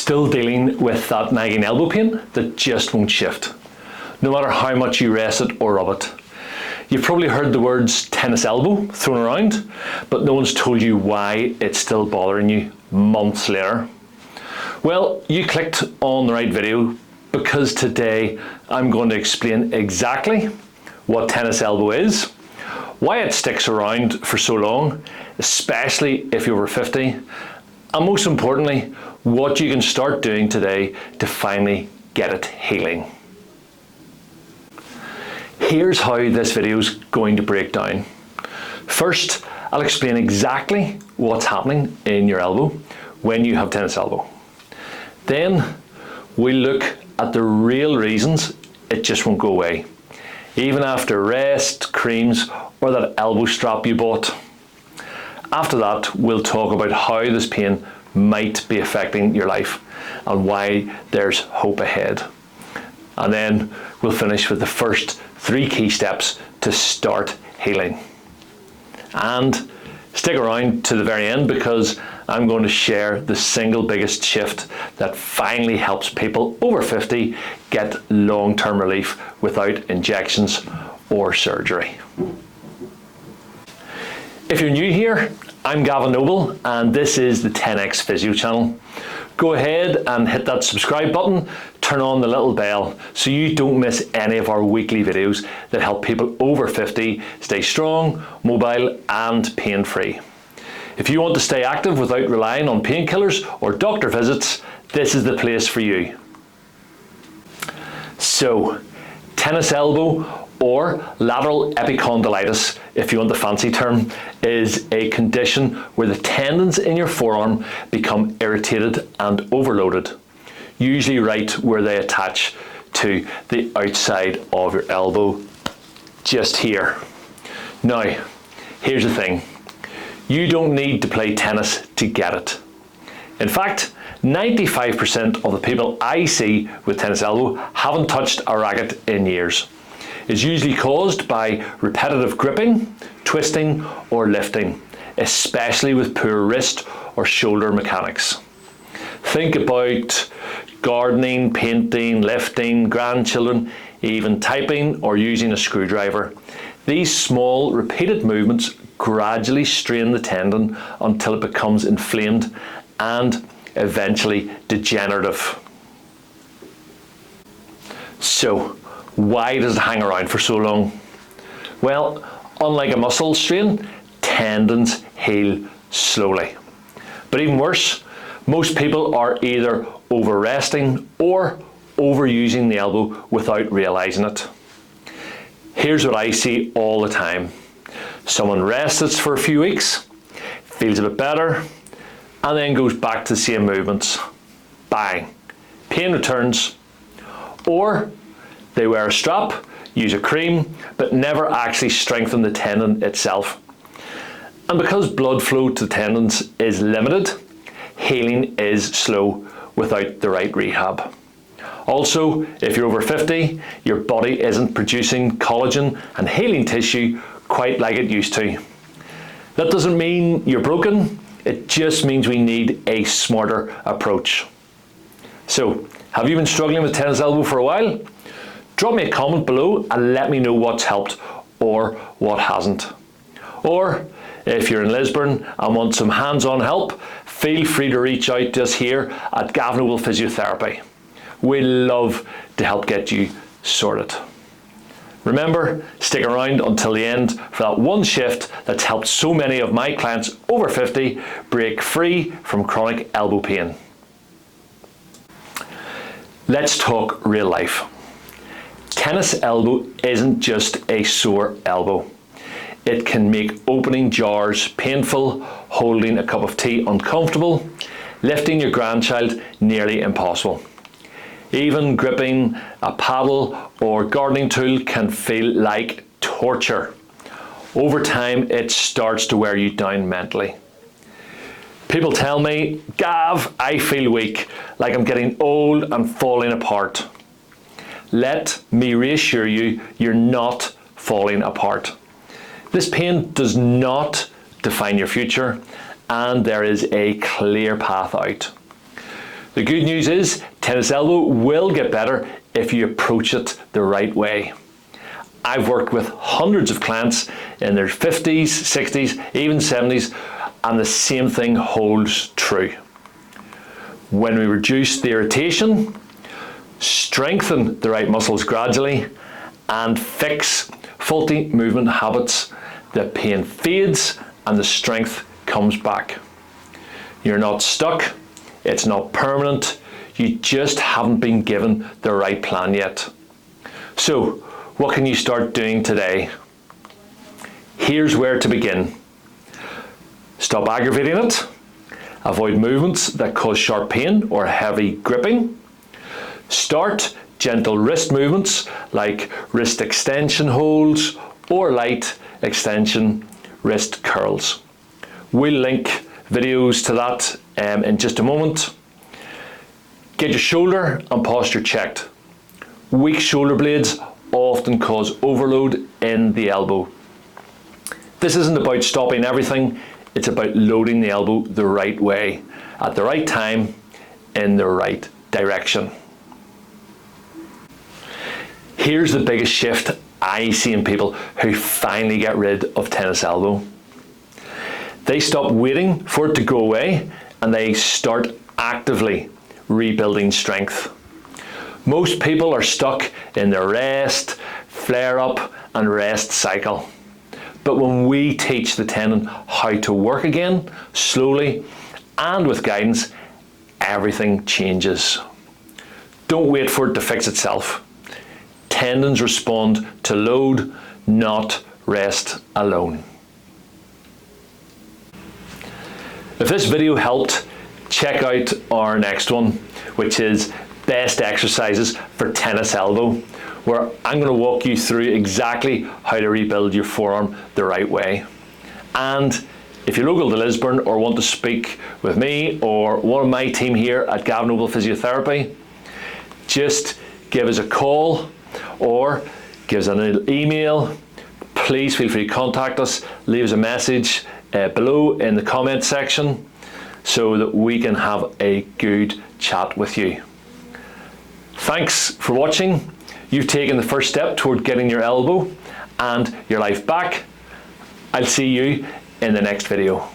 Still dealing with that nagging elbow pain that just won't shift, no matter how much you rest it or rub it. You've probably heard the words tennis elbow thrown around, but no one's told you why it's still bothering you months later. Well, you clicked on the right video because today I'm going to explain exactly what tennis elbow is, why it sticks around for so long, especially if you're over 50, and most importantly, what you can start doing today to finally get it healing. Here's how this video is going to break down. First, I'll explain exactly what's happening in your elbow when you have tennis elbow. Then we'll look at the real reasons it just won't go away, even after rest, creams, or that elbow strap you bought. After that, we'll talk about how this pain might be affecting your life and why there's hope ahead. And then we'll finish with the first 3 key steps to start healing. And stick around to the very end because I'm going to share the single biggest shift that finally helps people over 50 get long-term relief without injections or surgery. If you're new here, I'm Gavin Noble and this is the 10X Physio channel. Go ahead and hit that subscribe button, turn on the little bell so you don't miss any of our weekly videos that help people over 50 stay strong, mobile and pain-free. If you want to stay active without relying on painkillers or doctor visits, this is the place for you. So, tennis elbow or lateral epicondylitis, if you want the fancy term, is a condition where the tendons in your forearm become irritated and overloaded, usually right where they attach to the outside of your elbow, just here. Now, here's the thing. You don't need to play tennis to get it. In fact, 95% of the people I see with tennis elbow haven't touched a racket in years. It's usually caused by repetitive gripping, twisting, or lifting, especially with poor wrist or shoulder mechanics. Think about gardening, painting, lifting, grandchildren, even typing or using a screwdriver. These small, repeated movements gradually strain the tendon until it becomes inflamed and eventually degenerative. So, why does it hang around for so long? Well, unlike a muscle strain, tendons heal slowly. But even worse, most people are either over-resting or overusing the elbow without realizing it. Here's what I see all the time. Someone rests for a few weeks, feels a bit better, and then goes back to the same movements. Bang, pain returns. Or they wear a strap, use a cream, but never actually strengthen the tendon itself. And because blood flow to the tendons is limited, healing is slow without the right rehab. Also, if you're over 50, your body isn't producing collagen and healing tissue quite like it used to. That doesn't mean you're broken, it just means we need a smarter approach. So, have you been struggling with tennis elbow for a while? Drop me a comment below and let me know what's helped or what hasn't. Or, if you're in Lisburn and want some hands-on help, feel free to reach out to us here at Gavin Noble Physiotherapy. We'd love to help get you sorted. Remember, stick around until the end for that one shift that's helped so many of my clients over 50 break free from chronic elbow pain. Let's talk real life. Tennis elbow isn't just a sore elbow. It can make opening jars painful, holding a cup of tea uncomfortable, lifting your grandchild nearly impossible. Even gripping a paddle or gardening tool can feel like torture. Over time, it starts to wear you down mentally. People tell me, Gav, I feel weak, like I'm getting old and falling apart. Let me reassure you, you're not falling apart. This pain does not define your future, and there is a clear path out. The good news is tennis elbow will get better if you approach it the right way. I've worked with hundreds of clients in their 50s, 60s, even 70s, and the same thing holds true. When we reduce the irritation, strengthen the right muscles gradually, and fix faulty movement habits, the pain fades and the strength comes back. You're not stuck, it's not permanent, you just haven't been given the right plan yet. So, what can you start doing today? Here's where to begin. Stop aggravating it. Avoid movements that cause sharp pain or heavy gripping. Start gentle wrist movements like wrist extension holds or light extension wrist curls. We'll link videos to that in just a moment. Get your shoulder and posture checked. Weak shoulder blades often cause overload in the elbow. This isn't about stopping everything, it's about loading the elbow the right way, at the right time, in the right direction. Here's the biggest shift I see in people who finally get rid of tennis elbow. They stop waiting for it to go away and they start actively rebuilding strength. Most people are stuck in their rest, flare up and rest cycle. But when we teach the tendon how to work again, slowly and with guidance, everything changes. Don't wait for it to fix itself. Tendons respond to load, not rest alone. If this video helped, check out our next one, which is best exercises for tennis elbow, where I'm going to walk you through exactly how to rebuild your forearm the right way. And if you're local to Lisburn or want to speak with me or one of my team here at Gavin Noble Physiotherapy, just give us a call or give us an email. Please feel free to contact us, leave us a message below in the comment section so that we can have a good chat with you. Thanks for watching. You've taken the first step toward getting your elbow and your life back. I'll see you in the next video.